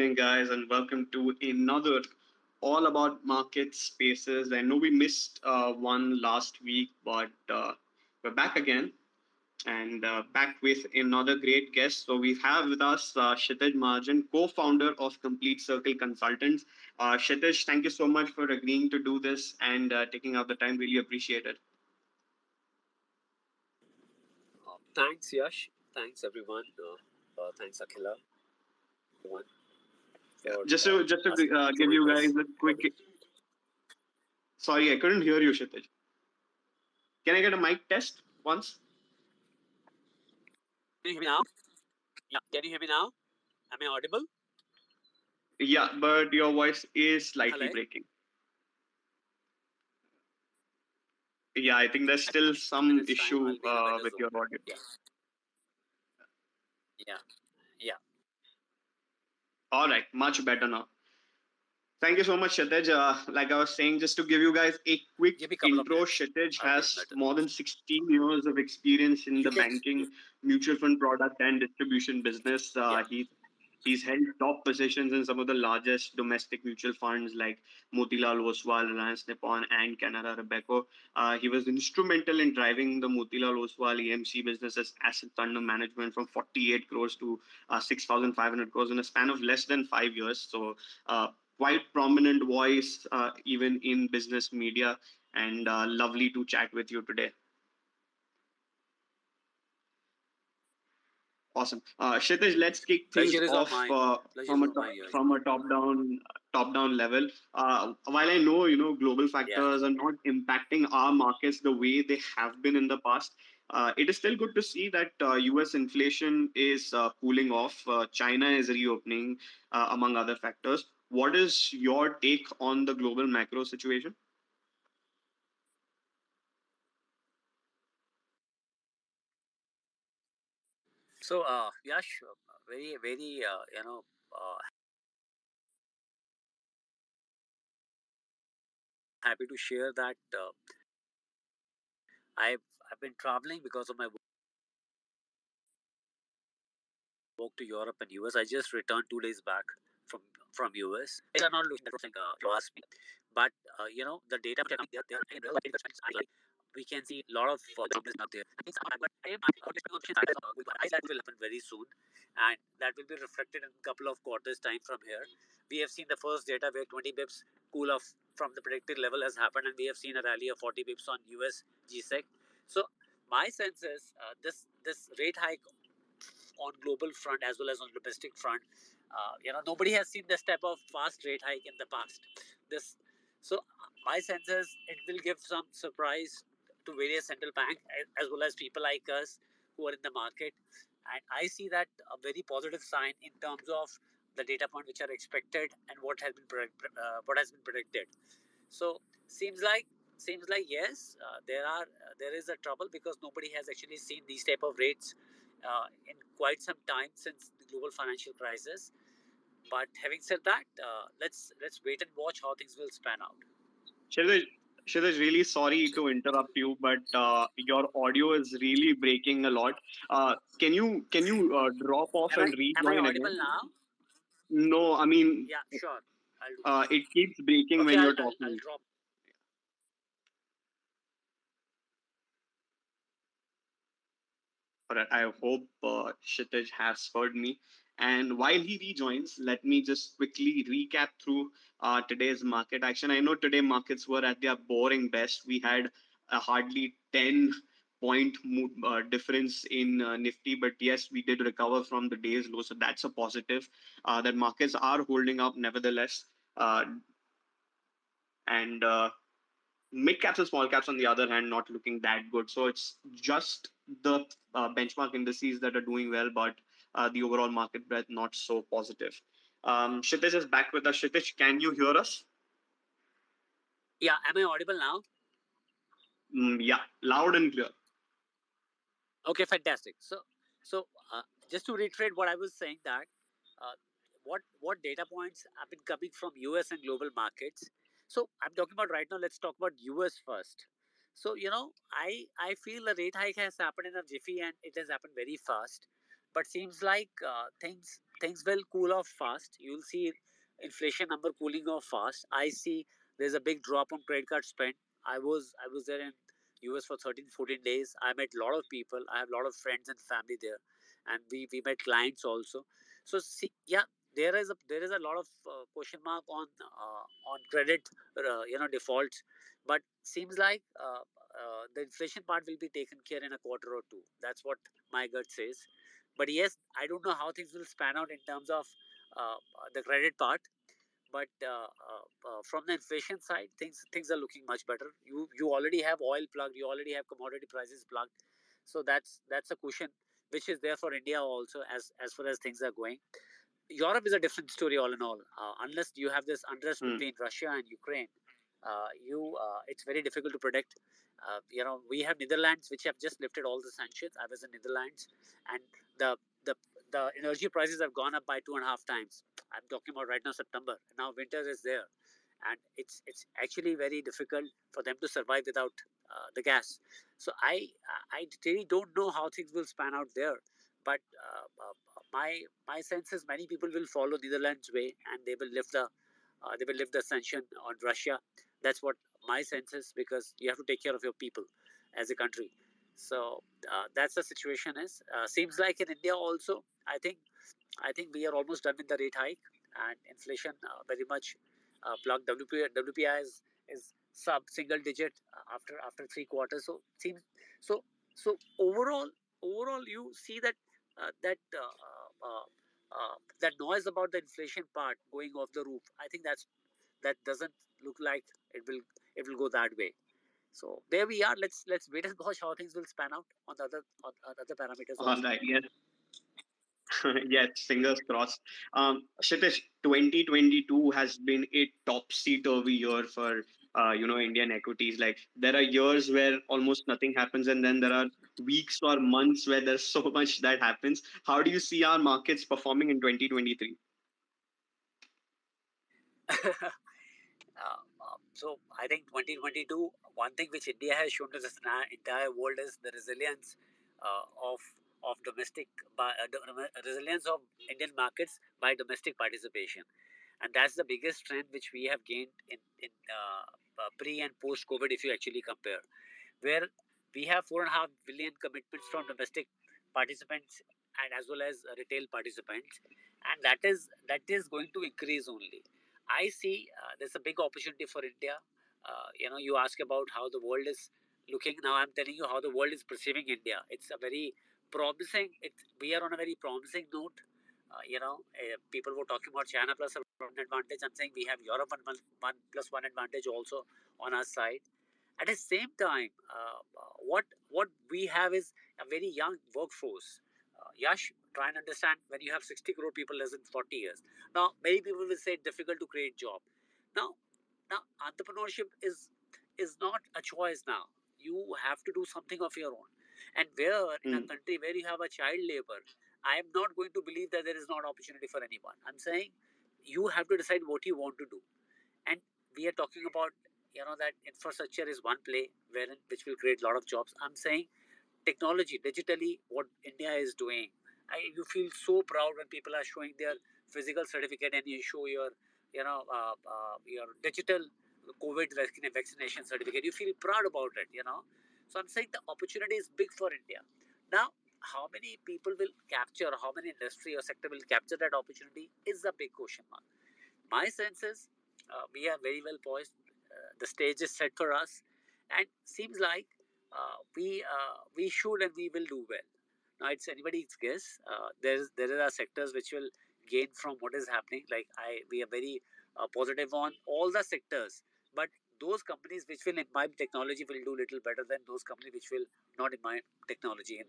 evening, guys, and welcome to another all about market spaces. I know we missed one last week, but we're back again and back with another great guest. So we have with us Kshitij Mahajan, co-founder of Complete Circle Consultants. Kshitij, thank you so much for agreeing to do this and taking out the time. Really appreciate it. Thanks, Yash. Thanks, everyone. Thanks, Akhila, everyone, Yeah. for Just to asking me to give join you guys this. a quick. Sorry, I couldn't hear you, Kshitij. Can I get a mic test once? Can you hear me now? Yeah. Can you hear me now? Am I audible? Yeah, but your voice is slightly Hello. breaking. Yeah, I think there's still some Minutes time, issue I'll be in a better with zone. your audio. Yeah. Yeah. Yeah. All right, much better now. Thank you so much, Kshitij. Like I was saying, just to give you guys a quick Give me a couple of intro, minutes. Kshitij I'll be in has better. more than 16 years of experience in You the can. banking, mutual fund product, and distribution business. Yeah. He's held top positions in some of the largest domestic mutual funds like Motilal Oswal, Reliance Nippon, and Canara Robeco. He was instrumental in driving the Motilal Oswal EMC business's assets under management from 48 crores to 6,500 crores in a span of less than 5 years. So, quite prominent voice even in business media, and lovely to chat with you today. Awesome. Kshitij, let's kick things Pleasure is all off mine. Pleasure is all mine, Yash. from a top down level. While I know global Yeah. factors are not impacting our markets the way they have been in the past, it is still good to see that U.S. inflation is cooling off. China is reopening, among other factors. What is your take on the global macro situation? So, Yash, very, very, happy to share that I've I've been traveling because of my work to Europe and US. I just returned 2 days back from US. These are not looking like you asked me, but the data which are coming there, in real life investments are like we can see a lot of jobless out there. Things are not bad, but I am Iceland will happen very soon, and that will be reflected in a couple of quarters time from here. We have seen the first data where 20 bips cool off from the predicted level has happened, and we have seen a rally of 40 bips on US GSEC. So my sense is this rate hike on global front as well as on domestic front. Nobody has seen this type of fast rate hike in the past. This, so my sense is it will give some surprise to various central bank as well as people like us who are in the market, and I see that a very positive sign in terms of the data point which are expected and what has been predicted. So seems like yes, there is a trouble because nobody has actually seen these type of rates in quite some time since the global financial crisis. But having said that, let's wait and watch how things will span out. Kshitij, Kshitij, really sorry to interrupt you, but your audio is really breaking a lot. Can you drop off Am I and am I rejoin audible again? now? No, I mean Yeah, sure. I'll do. it keeps breaking Okay, when I'll you're I'll, I'll talking. drop. All right, I hope Kshitij has heard me. And while he rejoins, let me just quickly recap through today's market action. I know today markets were at their boring best. We had a hardly 10 point difference in Nifty, but yes, we did recover from the day's low. So that's a positive that markets are holding up nevertheless. And Mid caps and small caps, on the other hand, not looking that good. So it's just the benchmark indices that are doing well, but the overall market breadth not so positive. Kshitij is back with us. Kshitij, can you hear us? Yeah, am I audible now? Yeah, loud and clear. Okay, fantastic. So just to reiterate what I was saying that uh, what data points have been coming from US and global markets. So I'm talking about right now. Let's talk about US first. So I feel the rate hike has happened in a jiffy and it has happened very fast, but seems like things things will cool off fast. You'll see inflation number cooling off fast. I see there's a big drop on credit card spend. I was there in US for 13 14 days. I met a lot of people. I have a lot of friends and family there, and we met clients also. So see, yeah, there is a lot of question mark on credit, defaults, but seems like the inflation part will be taken care in a quarter or two. That's what my gut says. But yes, I don't know how things will span out in terms of the credit part. But from the inflation side, things are looking much better. You already have oil plugged, you already have commodity prices plugged, so that's a cushion which is there for India also, as far as things are going. Europe is a different story all in all. Unless you have this unrest Hmm. between Russia and Ukraine, you it's very difficult to predict. We have Netherlands which have just lifted all the sanctions. I was in Netherlands, and the the the energy prices have gone up by 2.5 times. I'm talking about right now September. Now winter is there, and it's actually very difficult for them to survive without the gas. So I really don't know how things will span out there, but my sense is many people will follow Netherlands way, and they will lift the sanction on Russia. That's what my sense is, because you have to take care of your people as a country. So that's the situation is. Seems like in India also, I think we are almost done with the rate hike, and inflation very much plugged. WPI is sub single digit after 3 quarters. So seems so so overall you see that that noise about the inflation part going off the roof. I think that doesn't look like it will go that way. So there we are. Let's wait and watch how things will span out on other parameters All also. right. Yes. Yes, fingers crossed. Kshitish, 2022 has been a topsy-turvy year for Indian equities. Like there are years where almost nothing happens, and then there are weeks or months where there's so much that happens. How do you see our markets performing in 2023? So I think 2022, one thing which India has shown to this entire world is the resilience of domestic resilience of Indian markets by domestic participation, and that's the biggest strength which we have gained in pre and post COVID. If you actually compare, where we have 4.5 billion commitments from domestic participants and as well as retail participants, and that is going to increase only. I see there's a big opportunity for India. You ask about how the world is looking. Now I'm telling you how the world is perceiving India. It's a very promising. We are on a very promising note. People were talking about China plus one advantage. I'm saying we have Europe one plus one advantage also on our side. At the same time, what we have is a very young workforce. Yash, try and understand, when you have 60 crore people less than 40 years. Now, many people will say it's difficult to create job. Now, now entrepreneurship is not a choice now. You have to do something of your own. And where in a Hmm. country where you have a child labor, I am not going to believe that there is not opportunity for anyone. I'm saying you have to decide what you want to do. And we are talking about that infrastructure is one play wherein which will create a lot of jobs. I'm saying technology digitally what India is doing. You feel so proud when people are showing their physical certificate and you show your digital COVID vaccination certificate. You feel proud about it. So I'm saying the opportunity is big for India. Now, how many people will capture, how many industry or sector will capture that opportunity is a big question mark. My sense is we are very well poised. The stage is set for us, and seems like we should and we will do well. Now it's anybody's guess. There are sectors which will gain from what is happening. Like we are very positive on all the sectors, but those companies which will imbibe technology will do little better than those companies which will not imbibe technology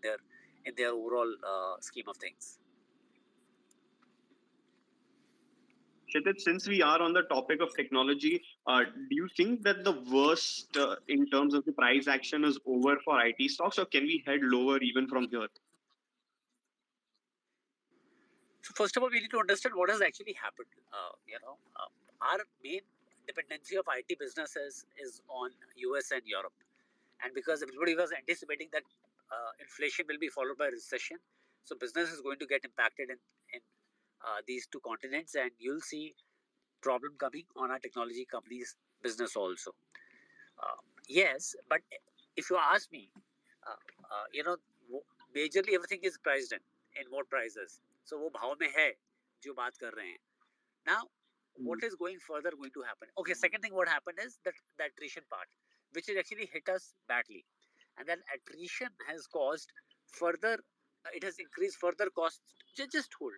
in their overall scheme of things. Kshitij, since we are on the topic of technology, do you think that the worst in terms of the price action is over for IT stocks, or can we head lower even from here? So first of all, we need to understand what has actually happened. Our main dependency of IT businesses is on US and Europe, and because everybody was anticipating that inflation will be followed by recession, so business is going to get impacted in these two continents, and you'll see problem coming on our technology companies' business also. Yes, but if you ask me, uh, majorly everything is priced in more prices. So वो भाव में है जो बात कर रहे हैं. Now, what is going further going to happen? Okay, second thing what happened is that the attrition part, which has actually hit us badly, and that attrition has caused further. It has increased further costs. Just hold.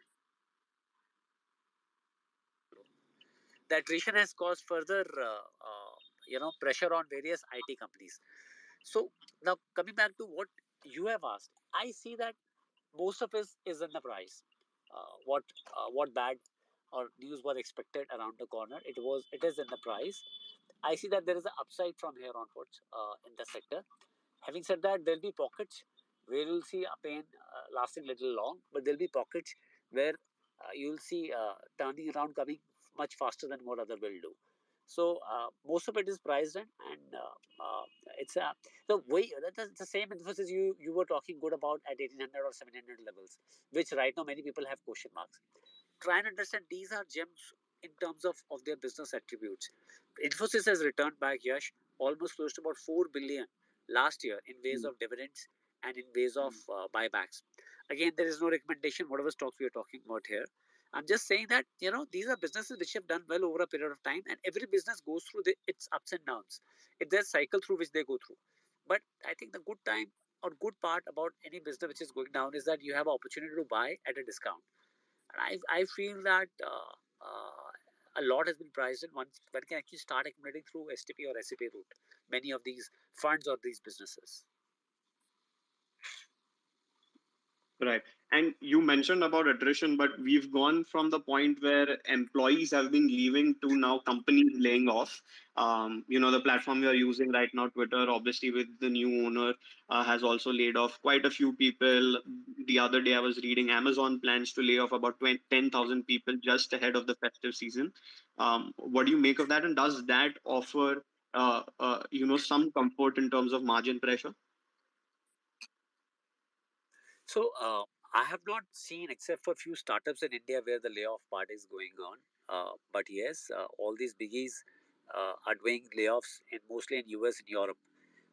The attrition has caused further, pressure on various IT companies. So now coming back to what you have asked, I see that most of it is in the price. What bad or news was expected around the corner? It is in the price. I see that there is an upside from here onwards in the sector. Having said that, there'll be pockets where you'll see a pain lasting a little long, but there'll be pockets where you'll see turning around coming much faster than what other will do. So most of it is priced in, and it's the way that's the same emphasis you were talking good about at 1800 or 700 levels, which right now many people have question marks. Try and understand these are gems in terms of their business attributes. Infosys has returned back, Yash, almost close to about 4 billion last year in ways of dividends and in ways of buybacks. Again, there is no recommendation, whatever stocks we are talking about here. I'm just saying that, these are businesses which have done well over a period of time, and every business goes through its ups and downs. There's a cycle through which they go through. But I think the good time or good part about any business which is going down is that you have an opportunity to buy at a discount. And I feel that a lot has been priced in. One can actually start accumulating through STP or SCP route, many of these funds or these businesses. Right. And you mentioned about attrition, but we've gone from the point where employees have been leaving to now companies laying off. The platform we are using right now, Twitter, obviously with the new owner, has also laid off quite a few people. The other day I was reading Amazon plans to lay off about 10,000 people just ahead of the festive season. What do you make of that? And does that offer, some comfort in terms of margin pressure? So I have not seen, except for a few startups in India, where the layoff part is going on. But yes, all these biggies are doing layoffs in mostly in US and Europe.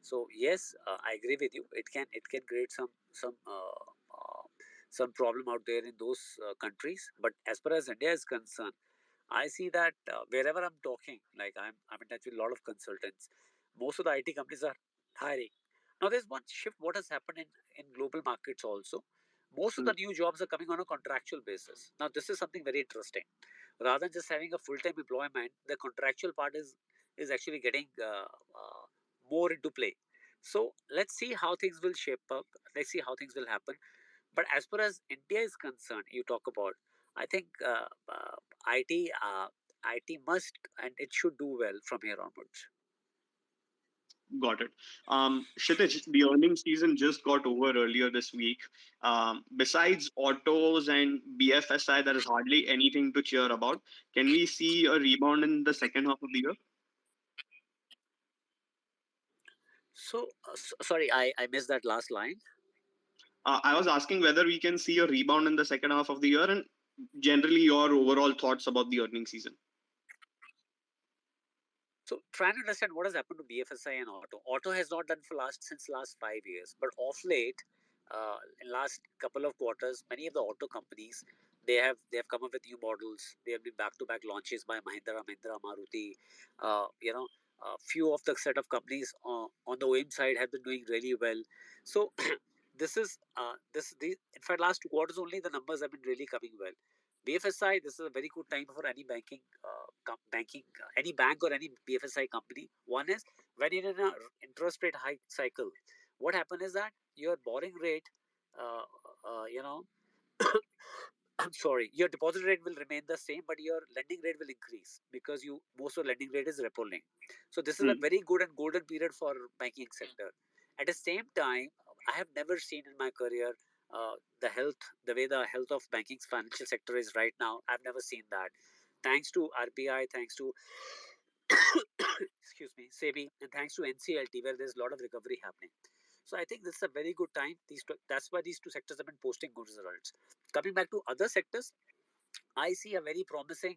So yes, I agree with you. It can create some problem out there in those countries. But as far as India is concerned, I see that wherever I'm talking, like I'm in touch with a lot of consultants. Most of the IT companies are hiring. Now there's one shift. What has happened in global markets also? Most of the new jobs are coming on a contractual basis. Now this is something very interesting. Rather than just having a full-time employment, the contractual part is actually getting more into play. So let's see how things will shape up. Let's see how things will happen. But as far as India is concerned, you talk about, I think IT must and it should do well from here onwards. Got it. Kshitij, the earnings season just got over earlier this week. Besides autos and BFSI, there is hardly anything to cheer about. Can we see a rebound in the second half of the year? So, sorry, I missed that last line. I was asking whether we can see a rebound in the second half of the year and generally your overall thoughts about the earnings season. So trying to understand what has happened to BFSI and auto. Auto has not done for since last 5 years, but off late, in last couple of quarters, many of the auto companies they have come up with new models. They have been back to back launches by Mahindra, Maruti. Few of the set of companies on the OEM side have been doing really well. So this is in fact last 2 quarters only the numbers have been really coming well. BFSI, this is a very good time for any any bank or any BFSI company. One is when you're in an interest rate hike cycle, what happens is that your borrowing rate, uh, you know, I'm sorry, your deposit rate will remain the same, but your lending rate will increase because most of lending rate is repo linked. So this is a very good and golden period for banking sector. At the same time, I have never seen in my career the way the health of banking financial sector is right now. I've never seen that. Thanks to RBI, thanks to excuse me, SEBI, and thanks to NCLT, where there's a lot of recovery happening. So I think this is a very good time. That's why these two sectors have been posting good results. Coming back to other sectors, I see a very promising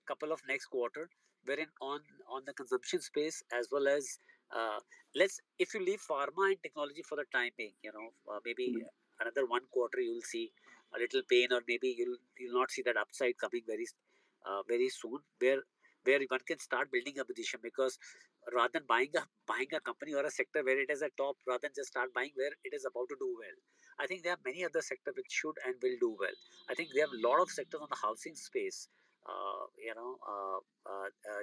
couple of next quarter, wherein on the consumption space as well as let's if you leave pharma and technology for the time being, maybe Mm. another one quarter you'll see a little pain, or maybe you'll not see that upside coming very soon, where one can start building a position, because rather than buying a company or a sector where it is at top, rather than just start buying where it is about to do well. I think there are many other sectors which should and will do well. I think we have a lot of sectors on the housing space,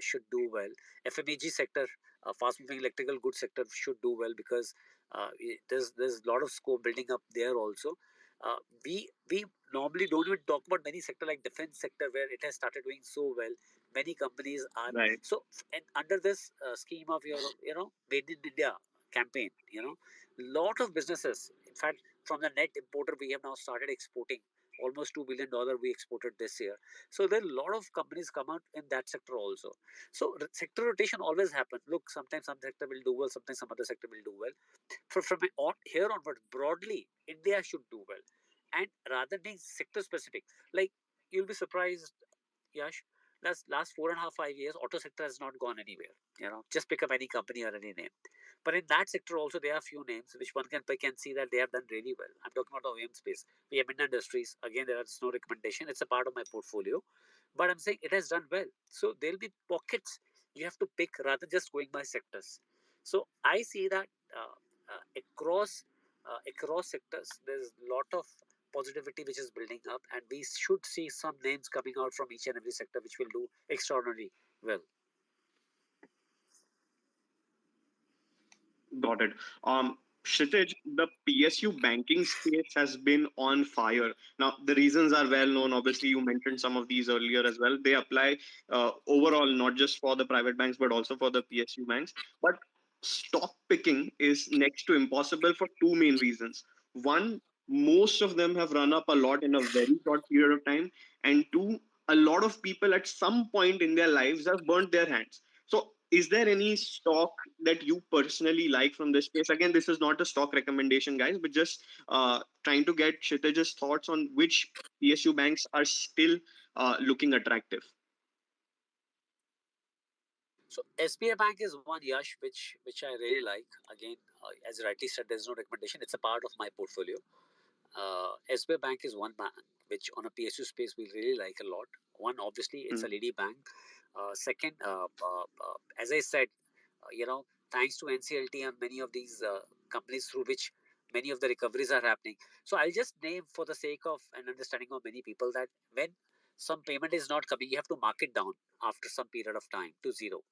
should do well. FMEG sector, fast moving electrical goods sector should do well, because there's a lot of scope building up there also. We normally don't even talk about many sector like defense sector, where it has started doing so well. Many companies are Right. so, and under this scheme of your made in India campaign, lot of businesses. In fact, from the net importer, we have now started exporting almost $2 billion we exported this year. So there are a lot of companies come out in that sector also. So sector rotation always happens. Look, sometimes some sector will do well, sometimes some other sector will do well. From here onward, broadly, India should do well. And rather than being sector specific, like, you'll be surprised, Yash, last 4.5 5 years, auto sector has not gone anywhere. Just pick up any company or any name. But in that sector also, there are few names which one can see that they have done really well. I'm talking about the OEM space. We have Minda Industries. Again, there is no recommendation. It's a part of my portfolio. But I'm saying it has done well. So there'll be pockets you have to pick rather than just going by sectors. So I see that across sectors, there's a lot of positivity which is building up, and we should see some names coming out from each and every sector which will do extraordinarily well. Got it. Kshitij, the PSU banking space has been on fire. Now, the reasons are well known. Obviously, you mentioned some of these earlier as well. They apply overall, not just for the private banks, but also for the PSU banks. But stock picking is next to impossible for two main reasons. One, most of them have run up a lot in a very short period of time. And two, a lot of people at some point in their lives have burnt their hands. So, is there any stock that you personally like from this space? Again, this is not a stock recommendation, guys, but just trying to get Kshitij's thoughts on which PSU banks are still looking attractive. So SBI Bank is one, Yash, which I really like. Again, as you rightly said, there's no recommendation. It's a part of my portfolio. SBI Bank is one bank which on a PSU space we really like a lot. One, obviously, it's Hmm. a lady bank. Second, as I said, thanks to NCLT and many of these companies through which many of the recoveries are happening. So I'll just name for the sake of an understanding of many people that when some payment is not coming, you have to mark it down after some period of time to zero.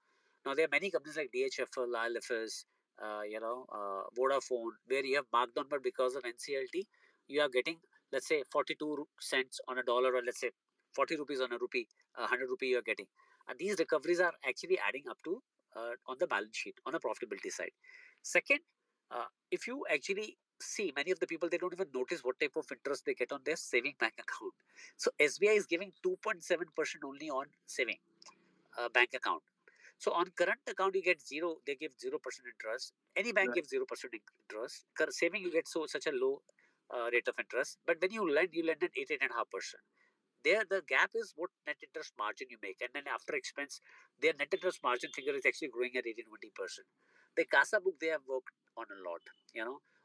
Now there are many companies like DHFL, ILFS, Vodafone, where you have marked down, but because of NCLT, you are getting, let's say, 42 cents on a dollar, or let's say 40 rupees on a rupee, 100 rupee you are getting. And these recoveries are actually adding up to on the balance sheet, on the profitability side. Second, if you actually see, many of the people, they don't even notice what type of interest they get on their saving bank account. So SBI is giving 2.7% only on saving bank account. So on current account you get zero. They give 0% interest. Any bank Right. gives 0% interest. Saving you get such a low rate of interest. But when you lend at 8.5%. There the gap is what net interest margin you make, and then after expense, their net interest margin figure is actually growing at 18-20%. The CASA book they have worked on a lot.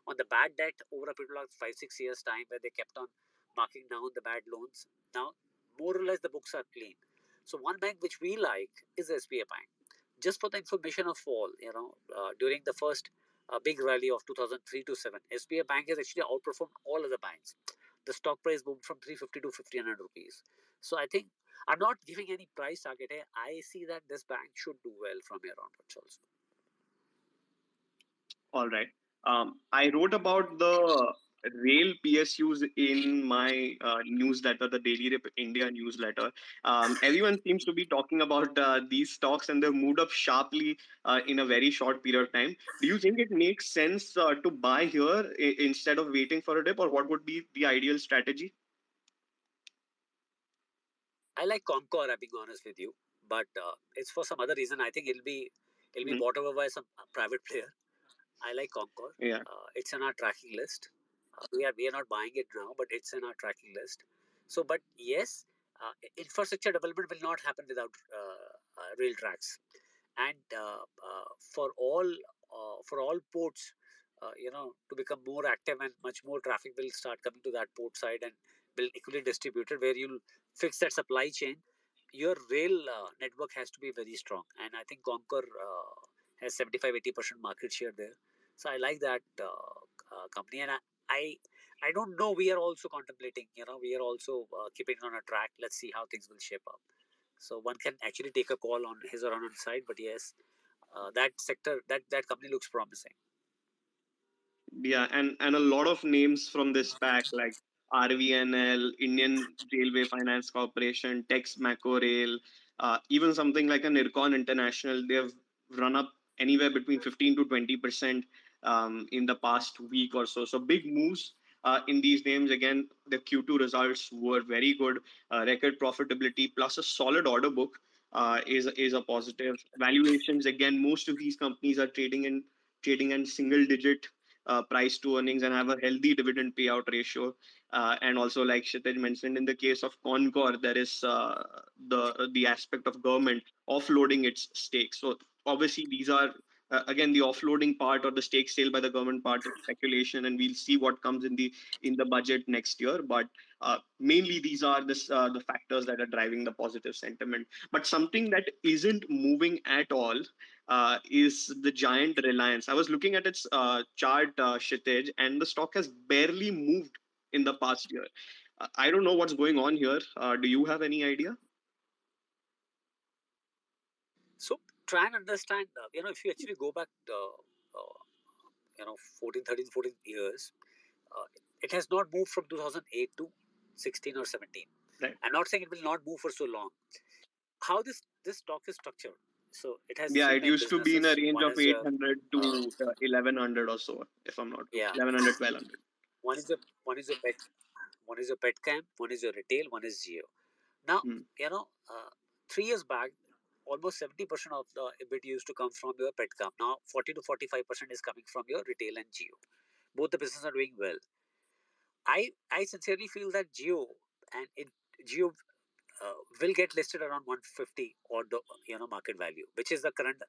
On the bad debt over a period of 5-6 years time, where they kept on marking down the bad loans. Now more or less the books are clean. So one bank which we like is SBI Bank. Just for the information of all, during the first big rally of 2003 to 7, SBI Bank has actually outperformed all other banks. The stock price moved from 350 to 1500 rupees. So I think I'm not giving any price target here. I see that this bank should do well from here onwards also. All right. I wrote about the rail PSUs in my newsletter, the Daily Rip India newsletter. Everyone seems to be talking about these stocks, and they've moved up sharply in a very short period of time. Do you think it makes sense to buy here instead of waiting for a dip, or what would be the ideal strategy? I like Concor, I'm being honest with you, but it's for some other reason. I think it'll be Mhm. bought over by some private player. I like Concor. Yeah. It's in our tracking list. We are not buying it now, but it's in our tracking list. So, but yes, infrastructure development will not happen without rail tracks, and for all ports, to become more active, and much more traffic will start coming to that port side and will equally distributed, where you'll fix that supply chain. Your rail network has to be very strong, and I think Concor has 75-80% market share there. So I like that company, and I I don't know. We are also contemplating. We are also keeping it on a track. Let's see how things will shape up. So one can actually take a call on his or her own side. But yes, that sector, that company looks promising. Yeah, and a lot of names from this pack like RVNL, Indian Railway Finance Corporation, Tex Maco Rail, even something like a Nircon International. They have run up anywhere between 15 to 20% in the past week or so. So big moves in these names. Again, the Q2 results were very good. Record profitability plus a solid order book is a positive. Valuations, again, most of these companies are trading in single digit price to earnings and have a healthy dividend payout ratio. And also, like Kshitij mentioned, in the case of Concor, there is the aspect of government offloading its stakes. So obviously, these are again the offloading part or the stake sale by the government part is speculation, and we'll see what comes in the budget next year. But mainly, these are the factors that are driving the positive sentiment. But something that isn't moving at all is the giant Reliance. I was looking at its chart, Kshitij, and the stock has barely moved in the past year. I don't know what's going on here. Do you have any idea? So try and understand. If you actually go back, 14, 13, 14 years, uh, it has not moved from 2008 to 16 or 17. Right. I'm not saying it will not move for so long. How this stock is structured? So it has Yeah, three it main used to be in a businesses. range One of is your 800 to 1100 or so, if I'm not wrong. yeah. 1100, 1200. One is your pet. One is your pet camp. One is your retail. One is Geo. Now, Hmm. 3 years back, almost 70% of the EBIT used to come from your pet camp. Now, 40 to 45% is coming from your retail and Geo. Both the businesses are doing well. I sincerely feel that Geo will get listed around 150 or the market value, which is the current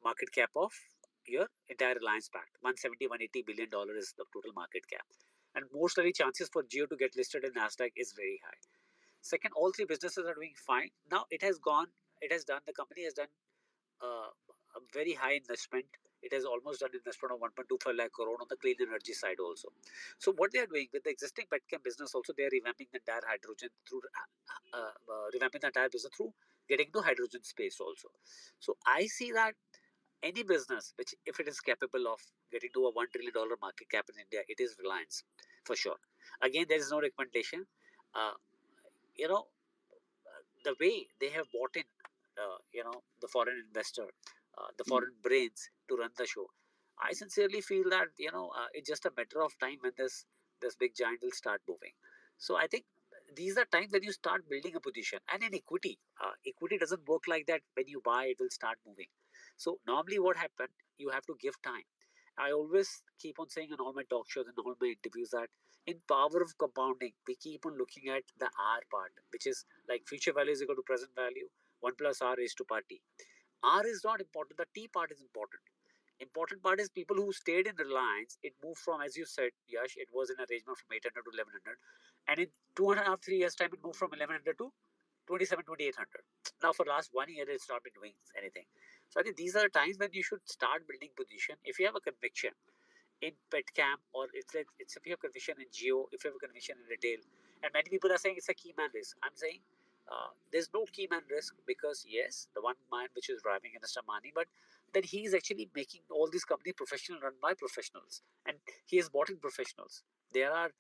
market cap of your entire Alliance Pact. 170, 180 billion dollar is the total market cap, and most likely chances for Geo to get listed in Nasdaq is very high. Second, all three businesses are doing fine. Now the company has done a very high investment. It has almost done investment of 1.25 lakh crore on the clean energy side also. So what they are doing with the existing petchem business also, they are revamping the entire hydrogen through revamping the entire business through getting to hydrogen space also. So I see that any business which, if it is capable of getting to a $1 trillion market cap in India, it is Reliance for sure. Again, there is no recommendation. Uh, you know, the way they have bought in, the foreign investor, the Hmm. foreign brains to run the show. I sincerely feel that it's just a matter of time when this big giant will start moving. So I think these are times when you start building a position. And in equity, equity doesn't work like that. When you buy, it will start moving. So normally, what happened? You have to give time. I always keep on saying in all my talk shows and all my interviews that in power of compounding, we keep on looking at the R part, which is like future value is equal to present value, 1 plus R is to party. R is not important, the T part is important. Important part is people who stayed in Reliance, it moved from, as you said, Yash, it was in arrangement from 800 to 1100. And in 2.5, 3 years' time, it moved from 1100 to 27, 2800. Now, for last 1 year, it's not been doing anything. So I think these are times when you should start building position. If you have a conviction in Petcam, or it's if you have conviction in Geo, if you have a conviction in retail, and many people are saying it's a key man risk. I'm saying there's no key man risk, because yes, the one man which is driving is Mr. Mani, but then he is actually making all these companies professional, run by professionals, and he has bought in professionals. There are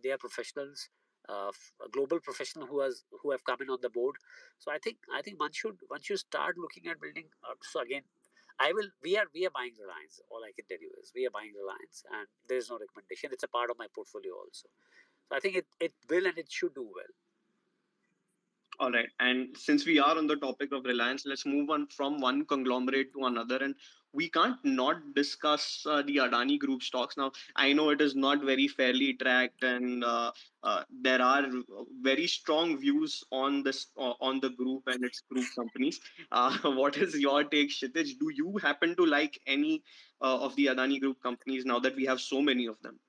they are professionals, global professional who have come in on the board. So I think one should start looking at building. So again, we are buying Reliance. All I can tell you is we are buying Reliance, and there is no recommendation. It's a part of my portfolio also. So I think it will and it should do well. All right. And since we are on the topic of Reliance, let's move on from one conglomerate to another. And we can't not discuss the Adani Group stocks now. I know it is not very fairly tracked, and there are very strong views on this on the group and its group companies. What is your take, Kshitij? Do you happen to like any of the Adani Group companies now that we have so many of them?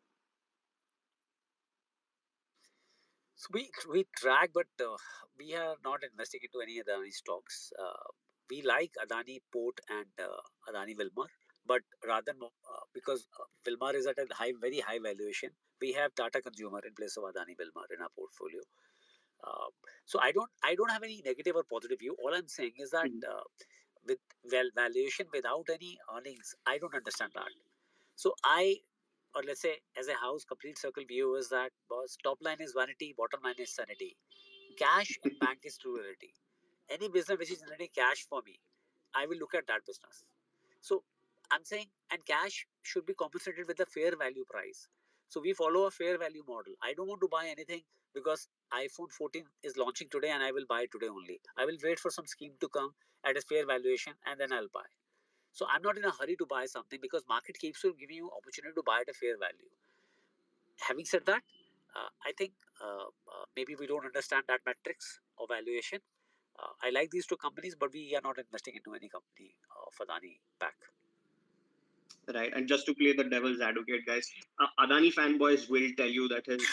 So we track, but we are not investing into any Adani stocks. We like Adani Port and Adani Wilmar, but rather because Wilmar is at a very high valuation, we have Tata Consumer in place of Adani Wilmar in our portfolio. Uh, so I don't have any negative or positive view. All I'm saying is that Mhm. with valuation without any earnings, I don't understand that. So I, or let's say as a house, complete circle view is that boss, top line is vanity, bottom line is sanity. Cash in bank is true reality. Any business which is generating cash for me, I will look at that business. So I'm saying, and cash should be compensated with a fair value price. So we follow a fair value model. I don't want to buy anything because iPhone 14 is launching today and I will buy today only. I will wait for some scheme to come at a fair valuation and then I'll buy. So I'm not in a hurry to buy something because market keeps on giving you opportunity to buy at a fair value. Having said that, I think maybe we don't understand that metrics or valuation. I like these two companies, but we are not investing into any company of Adani back. Right. And just to play the devil's advocate, guys, Adani fanboys will tell you that his,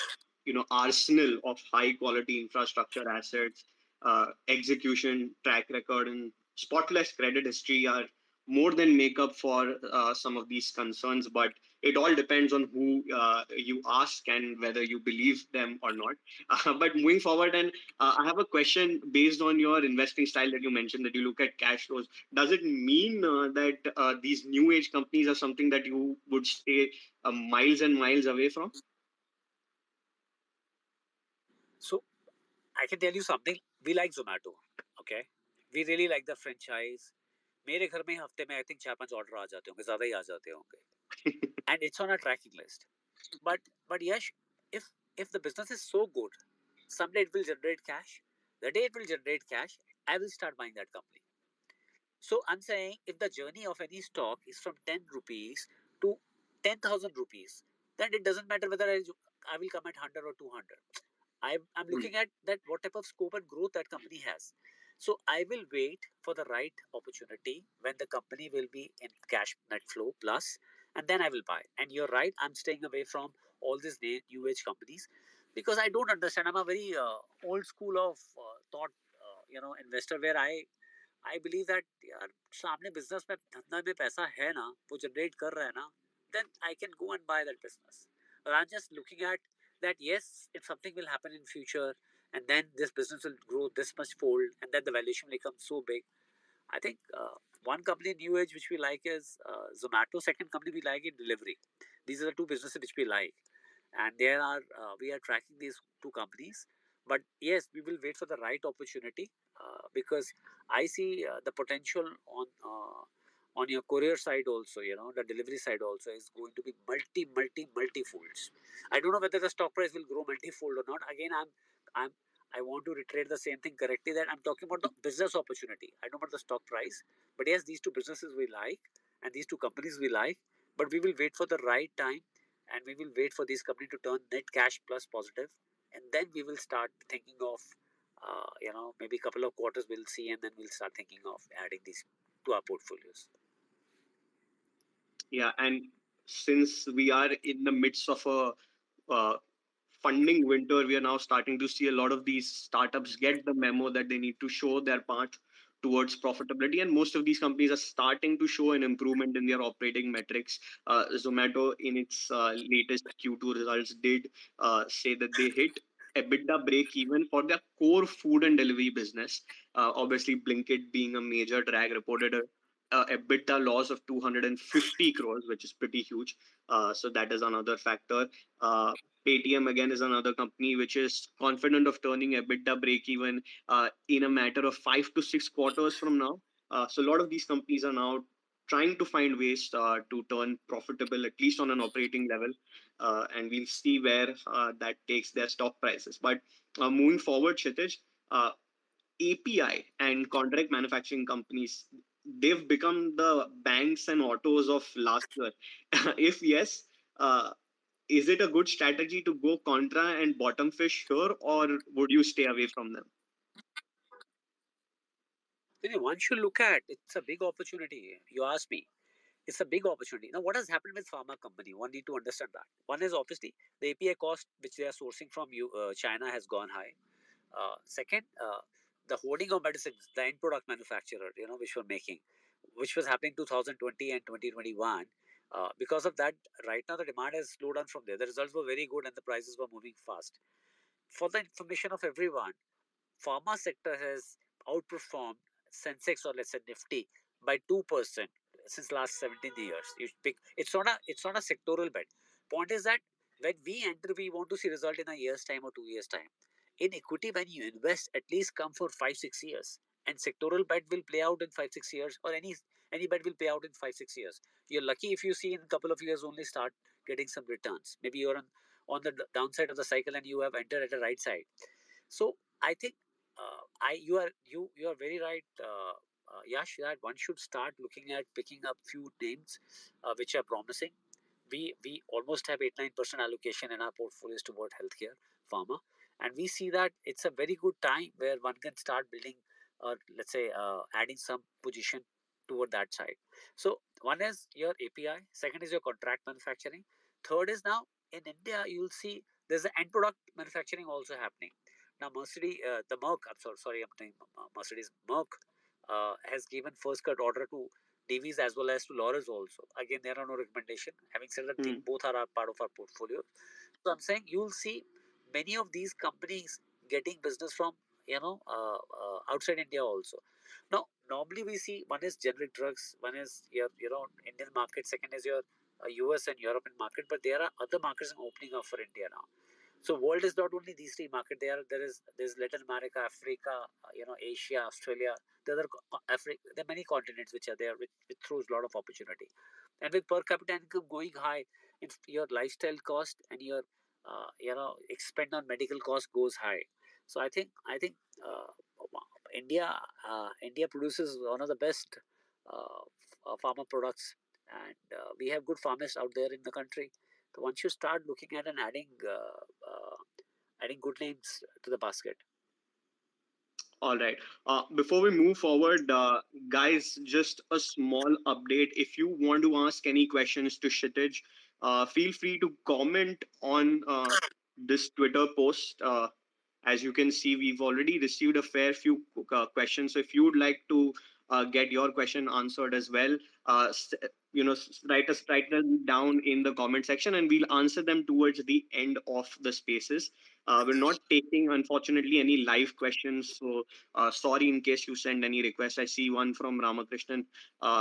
arsenal of high quality infrastructure assets, execution track record, and spotless credit history are more than make up for some of these concerns. But it all depends on who you ask and whether you believe them or not. But moving forward, and I have a question based on your investing style that you mentioned, that you look at cash flows. Does it mean that these new age companies are something that you would stay miles and miles away from? So I can tell you something. We like Zomato. Okay, we really like the franchise. मेरे घर में हफ्ते में I think 4-5 order आ जाते होंगे, ज़्यादा ही आ जाते होंगे. And it's on a tracking list. But yes, if the business is so good, someday it will generate cash. The day it will generate cash, I will start buying that company. So I'm saying if the journey of any stock is from 10 rupees to 10,000 rupees, then it doesn't matter whether I will come at 100 or 200. I'm Hmm. looking at that what type of scope and growth that company has. So I will wait for the right opportunity when the company will be in cash net flow plus, and then I will buy. And you're right, I'm staying away from all these new age companies because I don't understand. I'm a very old school of thought, investor where I believe that यार सामने business में धंधा में पैसा है ना, वो generate कर रहा है ना, then I can go and buy that business. But I'm just looking at that, yes, if something will happen in future and then this business will grow this much fold and then the valuation will become so big. I think one company new age which we like is Zomato. Second company we like is Delivery. These are the two businesses which we like, and there are we are tracking these two companies. But yes, we will wait for the right opportunity because I see the potential on your courier side also. The delivery side also is going to be multi folds. I don't know whether the stock price will grow multi-fold or not. Again, I'm I want to reiterate the same thing correctly, that I'm talking about the business opportunity. I don't know about the stock price. But yes, these two businesses we like and these two companies we like. But we will wait for the right time and we will wait for these companies to turn net cash plus positive, and then we will start thinking of, maybe a couple of quarters we'll see, and then we'll start thinking of adding these to our portfolios. Yeah, and since we are in the midst of a funding winter, we are now starting to see a lot of these startups get the memo that they need to show their path towards profitability, and most of these companies are starting to show an improvement in their operating metrics. Zomato, in its latest Q2 results, did say that they hit EBITDA break even for their core food and delivery business. Obviously, Blinkit being a major drag reported a EBITDA loss of 250 crores, which is pretty huge. So that is another factor. Paytm again is another company which is confident of turning EBITDA break even in a matter of 5 to 6 quarters from now. So a lot of these companies are now trying to find ways to turn profitable, at least on an operating level, and we'll see where that takes their stock prices. But moving forward, Kshitij, API and contract manufacturing companies, they've become the banks and autos of last year? If yes, uh, is it a good strategy to go contra and bottom fish here, or would you stay away from them? One should look at it's a big opportunity. You ask me, it's a big opportunity. Now, what has happened with pharma company? One need to understand that. One is obviously the API cost which they are sourcing from China has gone high. Second, the hoarding of medicines, the end product manufacturer, which were making, which was happening 2020 and 2021. Because of that, right now the demand has slowed down from there. The results were very good and the prices were moving fast. For the information of everyone, pharma sector has outperformed Sensex or let's say Nifty by 2% since last 17 years. You pick, it's not a sectoral bet. Point is that when we enter, we want to see result in a year's time or 2 years time. In equity, when you invest, at least come for 5-6 years. And sectoral bet will play out in 5-6 years, or any bet will play out in 5-6 years. You're lucky if you see in a couple of years only start getting some returns. Maybe you're on the downside of the cycle and you have entered at the right side. So I think I you are very right, Yash. That one should start looking at picking up few names which are promising. We almost have 8-9% allocation in our portfolios toward healthcare, pharma, and we see that it's a very good time where one can start building or let's say adding some position toward that side. So one is your API, second is your contract manufacturing, third is now in India you'll see there's an end product manufacturing also happening. Now Mercedes, the Merck, I'm saying Mercedes, Merck has given first cut order to Davies as well as to Laurus also. Again, there are no recommendation. Having said that, Hmm. both are a part of our portfolio. So I'm saying you'll see many of these companies getting business from outside India also. Now, normally we see one is generic drugs, one is your Indian market, second is your US and European market, but there are other markets opening up for India now. So world is not only these three markets. There's Latin America, Africa, Asia, Australia. There are many continents which are there, which throws a lot of opportunity. And with per capita income going high, if your lifestyle cost and your expend on medical cost goes high. So I think uh, India produces one of the best pharma products, and we have good pharmacists out there in the country. So once you start looking at and adding good names to the basket. All right. Before we move forward, guys, just a small update. If you want to ask any questions to Kshitij, feel free to comment on this Twitter post. As you can see, we've already received a fair few questions. So if you would like to get your question answered as well, write them down in the comment section, and we'll answer them towards the end of the spaces. We're not taking, unfortunately, any live questions. So sorry in case you send any requests. I see one from Ramakrishnan.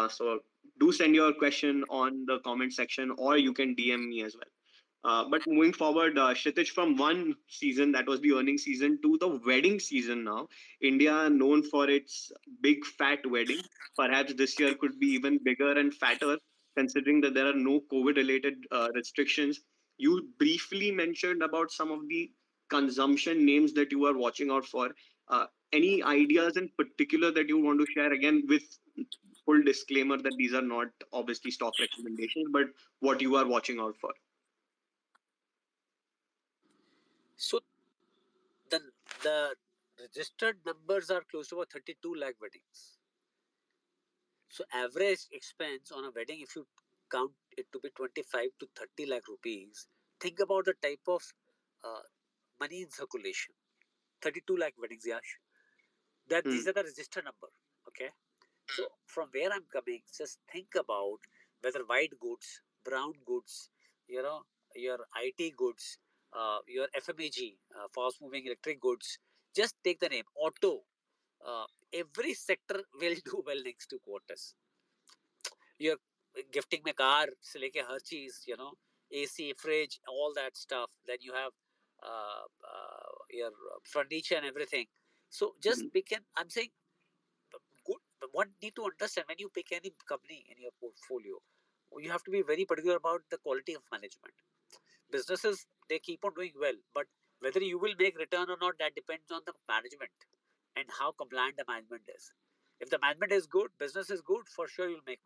So do send your question on the comment section, or you can DM me as well. But moving forward, Kshitij, from one season that was the earnings season to the wedding season now, India known for its big fat wedding. Perhaps this year could be even bigger and fatter, considering that there are no COVID-related restrictions. You briefly mentioned about some of the consumption names that you are watching out for. Any ideas in particular that you want to share? Again, with full disclaimer that these are not obviously stock recommendations, but what you are watching out for. So the registered numbers are close to about 32 lakh weddings. So average expense on a wedding, if you count it to be 25 to 30 lakh rupees, think about the type of uh, money in circulation. 32 lakh weddings, Yash. That Hmm. these are the registered number. Okay. So from where I'm coming, just think about whether white goods, brown goods, you know, your IT goods, your FMEG, fast moving electric goods. Just take the name auto. Every sector will do well next 2 quarters. You're gifting me car से लेके हर चीज, AC, fridge, all that stuff. Then you have your furniture and everything. So just pick an. I'm saying good. But one need to understand when you pick any company in your portfolio, you have to be very particular about the quality of management. Businesses they keep on doing well, but whether you will make return or not, that depends on the management and how compliant the management is. If the management is good, business is good, for sure you'll make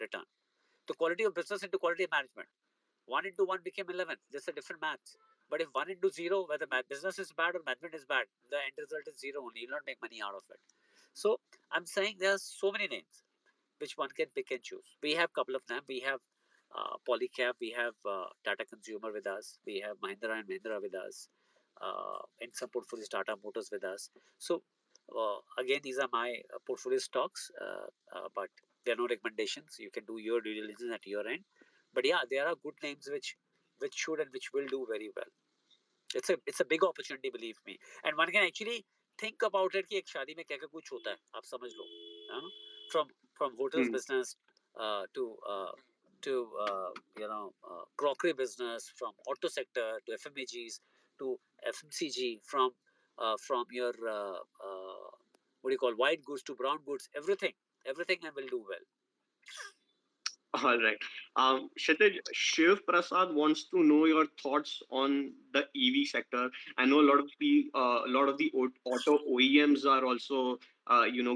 return. The quality of business into quality of management. 1 into 1 became 11. Just a different maths. But if 1 into 0, whether business is bad or management is bad, the end result is 0 only. You'll not make money out of it. So I'm saying there are so many names which one can pick and choose. We have a couple of them. We have Polycab, we have Tata Consumer with us, we have Mahindra and Mahindra with us, in some portfolios Tata Motors with us. So again, these are my portfolio stocks, but there are no recommendations. You can do your due diligence at your end. But yeah, there are good names which should and which will do very well. It's a big opportunity, believe me. And one can actually think about it कि एक शादी में क्या क्या कुछ होता है, आप समझ लो, है ना? From hotels Hmm. business to crockery business, from auto sector to FMEGs to FMCG, from your what do you call, white goods to brown goods, everything I will do well. All right. Kshitij, Shiv Prasad wants to know your thoughts on the EV sector. I know a lot of the auto OEMs are also,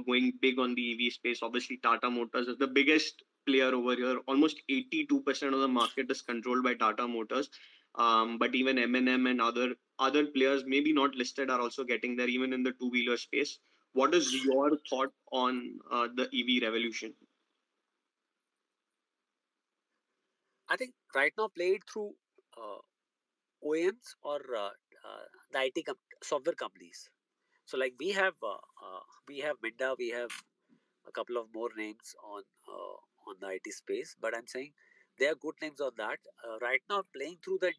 going big on the EV space. Obviously, Tata Motors is the biggest player over here. Almost 82% of the market is controlled by Tata Motors. But even M&M and other players, maybe not listed, are also getting there, even in the two-wheeler space. What is your thought on the EV revolution? I think right now play it through OEMs or the software companies. So like we have Minda, we have a couple of more names on the IT space, but I'm saying they are good names on that. Right now, playing through the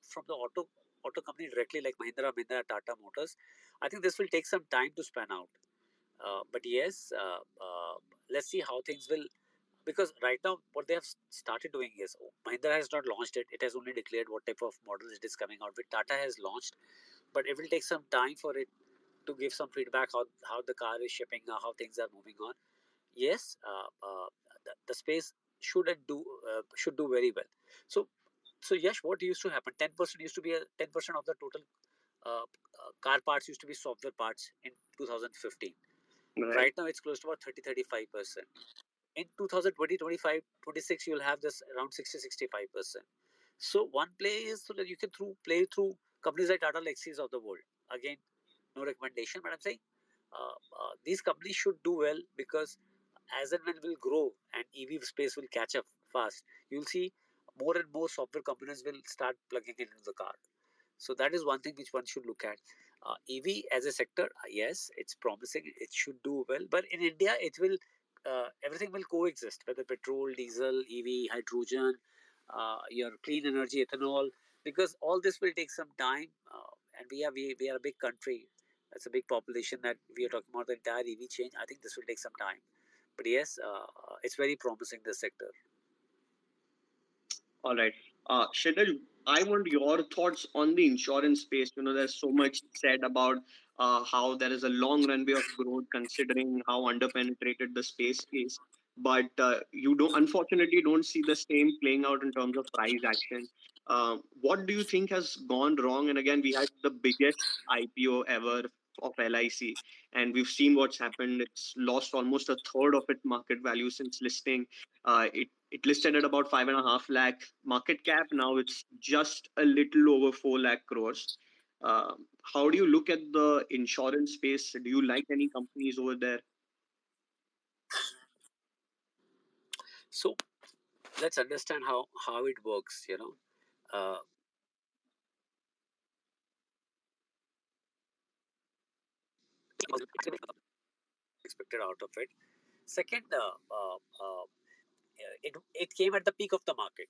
from the auto company directly, like Mahindra, Tata Motors, I think this will take some time to span out. But yes, let's see how things will, because right now what they have started doing is, Mahindra has not launched it. It has only declared what type of models it is coming out with. Tata has launched, but it will take some time for it to give some feedback how the car is shipping, how things are moving on. Yes, the space should do very well. So yes, what used to happen? 10% used to be 10% of the total car parts used to be software parts in 2015. Right. Right now, it's close to about 30-35%. In 2020, 25, 26, you'll have this around 60-65%. So one play is so that you can play through companies like Tata Lexus of the world. Again, no recommendation, but I'm saying these companies should do well, because as and when will grow and EV space will catch up fast, you'll see more and more software companies will start plugging it into the car. So that is one thing which one should look at. EV as a sector, yes, it's promising. It should do well, but in India, it will everything will coexist, whether petrol, diesel, EV, hydrogen, your clean energy, ethanol, because all this will take some time. And we are a big country. It's a big population that we are talking about the entire EV change. I think this will take some time, but yes, it's very promising, this sector. All right. Kshitij, I want your thoughts on the insurance space. There's so much said about how there is a long runway of growth considering how underpenetrated the space is. But you don't, unfortunately, don't see the same playing out in terms of price action. What do you think has gone wrong? And again, we had the biggest IPO ever of LIC, and we've seen what's happened. It's lost almost a third of its market value since listing. It listed at about 5.5 lakh market cap. Now it's just a little over 4 lakh crores. How do you look at the insurance space? Do you like any companies over there? So let's understand how it works. Uh, expected out of it. Second, it came at the peak of the market.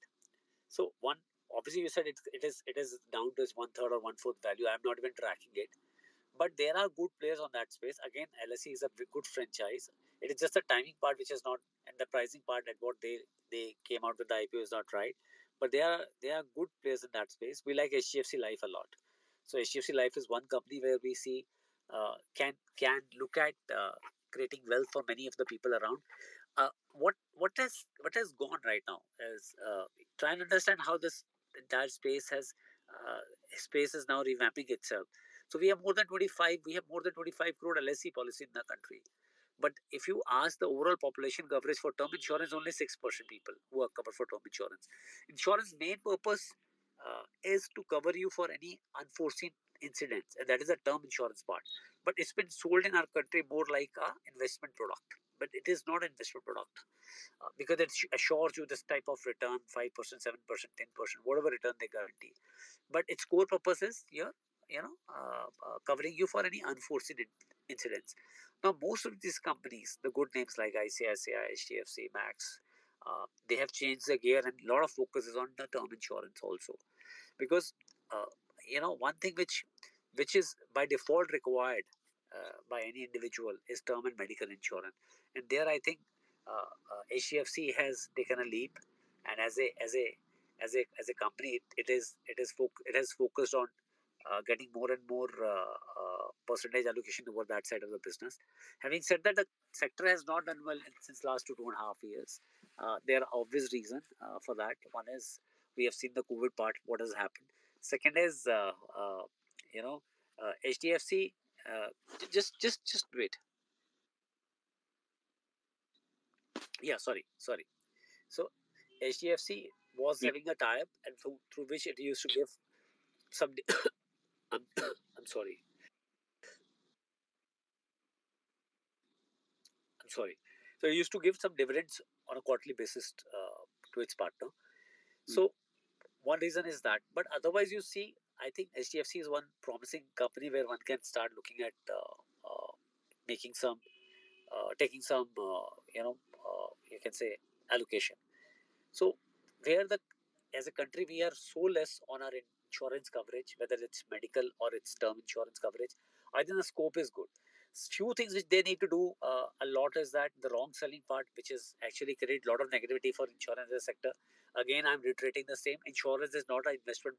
So one, obviously you said it is down to its one third or one fourth value. I'm not even tracking it, but there are good players on that space. Again, LSE is a good franchise. It is just the timing part which is not, and the pricing part at what they came out with the IPO is not right. But they are good players in that space. We like HDFC Life a lot. So HDFC Life is one company where we see can look at creating wealth for many of the people around. What has gone right now is trying to understand how this entire space is now revamping itself. So we have more than 25 crore LSC policy in the country. But if you ask the overall population coverage for term insurance, only 6% people who are covered for term insurance. Insurance main purpose is to cover you for any unforeseen incidents, and that is the term insurance part. But it's been sold in our country more like a investment product. But it is not an investment product because it assures you this type of return, 5%, 7%, 10%, whatever return they guarantee. But its core purpose is here, covering you for any unforeseen incidents. Now, most of these companies, the good names like ICICI, HDFC, Max, they have changed the gear, and a lot of focus is on the term insurance also, because uh, one thing which is by default required by any individual is term and medical insurance, and there I think HDFC has taken a leap, and as a company, it has focused on getting more and more percentage allocation over that side of the business. Having said that, the sector has not done well since last 2.5 years. There are obvious reasons for that. One is we have seen the COVID part, what has happened. Second is, HDFC. Just wait. Yeah, sorry. So HDFC was Yeah. having a tie-up, and through which it used to give some. I'm, I'm sorry. I'm sorry. So it used to give some dividends on a quarterly basis to its partner. Mm. So one reason is that, but otherwise you see, I think HDFC is one promising company where one can start looking at making some, taking some, you can say allocation. So where the as a country we are so less on our insurance coverage, whether it's medical or it's term insurance coverage, I think the scope is good. Few things which they need to do a lot is that the wrong selling part, which is actually create a lot of negativity for insurance sector. Again, I'm reiterating the same. Insurance is not an investment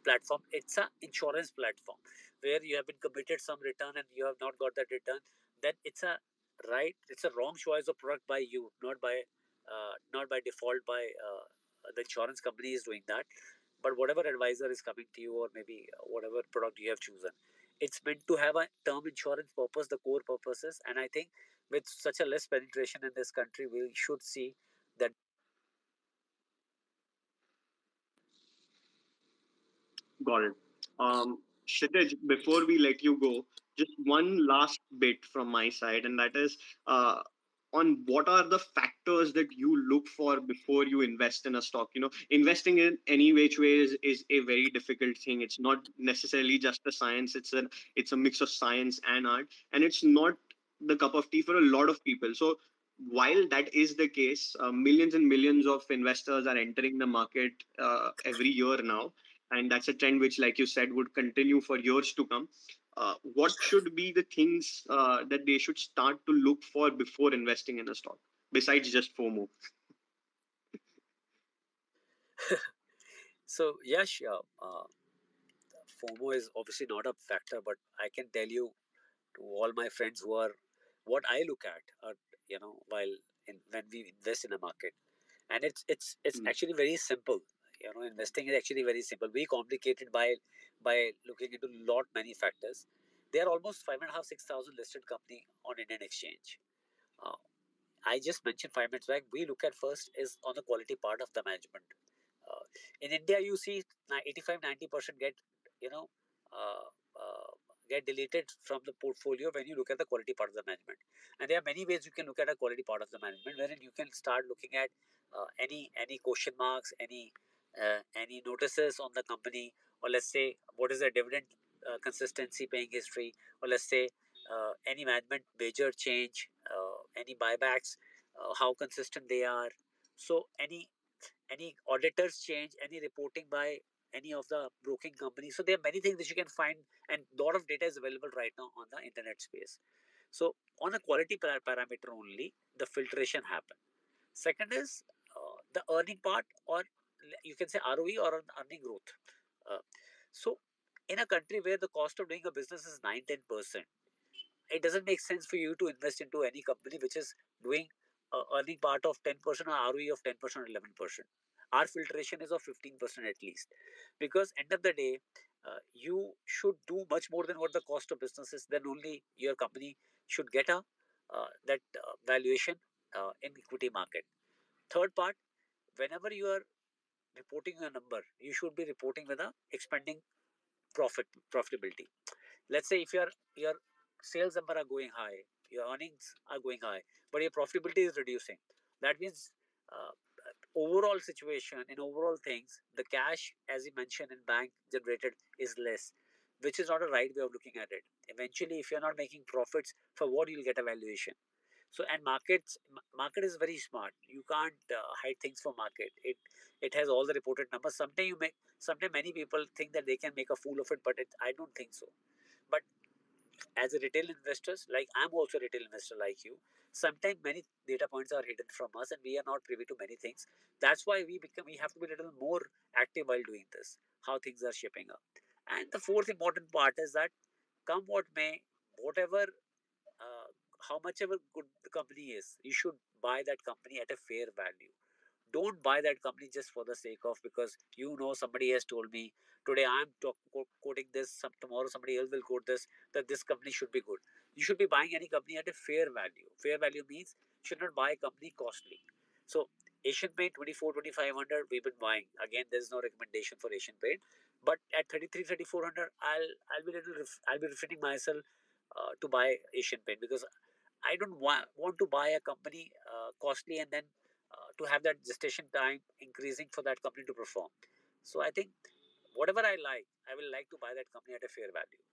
platform. It's an insurance platform where you have been committed some return and you have not got that return. Then it's a wrong choice of product by you, not by default by the insurance company is doing that. But whatever advisor is coming to you, or maybe whatever product you have chosen, it's meant to have a term insurance purpose, the core purposes. And I think with such a less penetration in this country, we should see that. Got it. Kshitij, before we let you go, just one last bit from my side, and that is on what are the factors that you look for before you invest in a stock. Investing in any which way is a very difficult thing. It's not necessarily just a science. It's a mix of science and art, and it's not the cup of tea for a lot of people. So while that is the case, millions and millions of investors are entering the market every year now, and that's a trend which, like you said, would continue for years to come. What should be the things that they should start to look for before investing in a stock, besides just FOMO? So yes, yeah, FOMO is obviously not a factor, but I can tell you to all my friends who are what I look at, while when we invest in a market, and it's Mm. actually very simple. Investing is actually very simple. We complicate it by looking into lot many factors. There are almost 5.5 6,000 listed company on Indian exchange. Uh, I just mentioned 5 minutes back. We look at first is on the quality part of the management. Uh, in India, you see 85-90% you know uh, uh, get deleted from the portfolio when you look at the quality part of the management. And there are many ways you can look at a quality part of the management, wherein you can start looking at any question marks, any notices on the company, or let's say what is the dividend consistency, paying history, or let's say any management major change, any buybacks, how consistent they are. So any auditors change, any reporting by any of the broking companies. So there are many things that you can find, and a lot of data is available right now on the internet space. So on a quality parameter only, the filtration happen. Second is the earning part, or you can say ROE or earning growth. Uh, so in a country where the cost of doing a business is 9-10%, it doesn't make sense for you to invest into any company which is doing earning part of 10% or ROE of 10% or 11%. Our filtration is of 15% at least, because end of the day, you should do much more than what the cost of business is. Then only your company should get a valuation in equity market. Third part, whenever you are reporting a number, you should be reporting with a expanding profitability. Let's say if your sales number are going high, your earnings are going high, but your profitability is reducing. That means uh, overall situation in overall things, the cash, as you mentioned, in bank generated is less, which is not a right way of looking at it. Eventually, if you're not making profits, for what you'll get a valuation. So, and market is very smart. You can't hide things from market. It has all the reported numbers. Sometimes many people think that they can make a fool of it, but I don't think so. But as a retail investors, like I'm also a retail investor like you, sometimes many data points are hidden from us and we are not privy to many things. That's why we have to be a little more active while doing this, how things are shaping up. And the fourth important part is that come what may, whatever uh, how much ever good the company is, you should buy that company at a fair value. Don't buy that company just for the sake of, because somebody has told me today I'm quoting this, tomorrow somebody else will quote this, that this company should be good. You should be buying any company at a fair value. Fair value means you should not buy a company costly. So Asian Paint 24 2500 we've been buying. Again, there's no recommendation for Asian Paint, but at 33 3400 I'll be refraining myself to buy Asian Paint, because I don't want to buy a company costly and then to have that gestation time increasing for that company to perform. So I think whatever I like, I will like to buy that company at a fair value.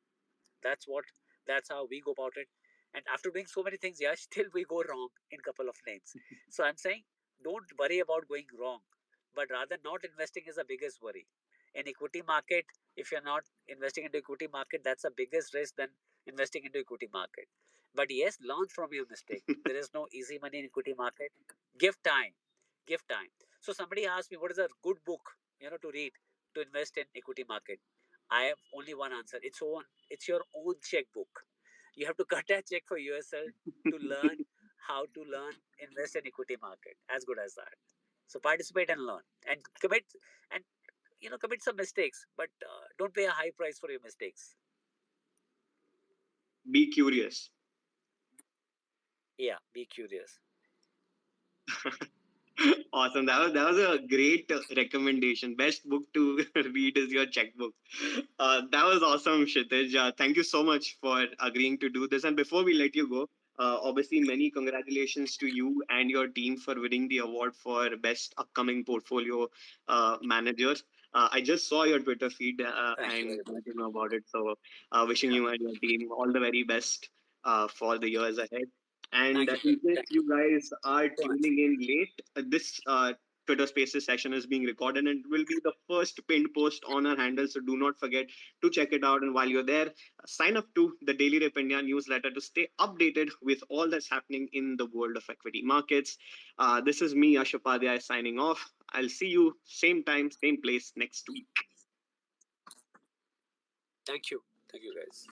That's what that's how we go about it. And after doing so many things, yeah, still we go wrong in couple of names. So I'm saying don't worry about going wrong, but rather not investing is the biggest worry. In equity market, if you're not investing into equity market, that's the biggest risk than investing into equity market. But yes, learn from your mistake. There is no easy money in equity market. Give time. Give time. So somebody asked me what is a good book, to read to invest in equity market. I have only one answer. It's your own checkbook. You have to cut a check for yourself to learn how to invest in equity market. As good as that. So participate and learn and and commit some mistakes, but don't pay a high price for your mistakes. Be curious. Yeah, be curious. Awesome. That was a great recommendation. Best book to read is your checkbook. That was awesome, Kshitij. Thank you so much for agreeing to do this. And before we let you go, obviously, many congratulations to you and your team for winning the award for best upcoming portfolio managers. I just saw your Twitter feed Thank you and very got much. to know about it. So, wishing Yeah. you and your team all the very best for the years ahead. And Thank you. in case Thank you you guys are so much. tuning in late, this Twitter Spaces session is being recorded and will be the first pinned post on our handle. So do not forget to check it out. And while you're there, sign up to the Daily Rip India newsletter to stay updated with all that's happening in the world of equity markets. This is me, Yash Upadhyay, signing off. I'll see you same time, same place next week. Thank you. Thank you, guys.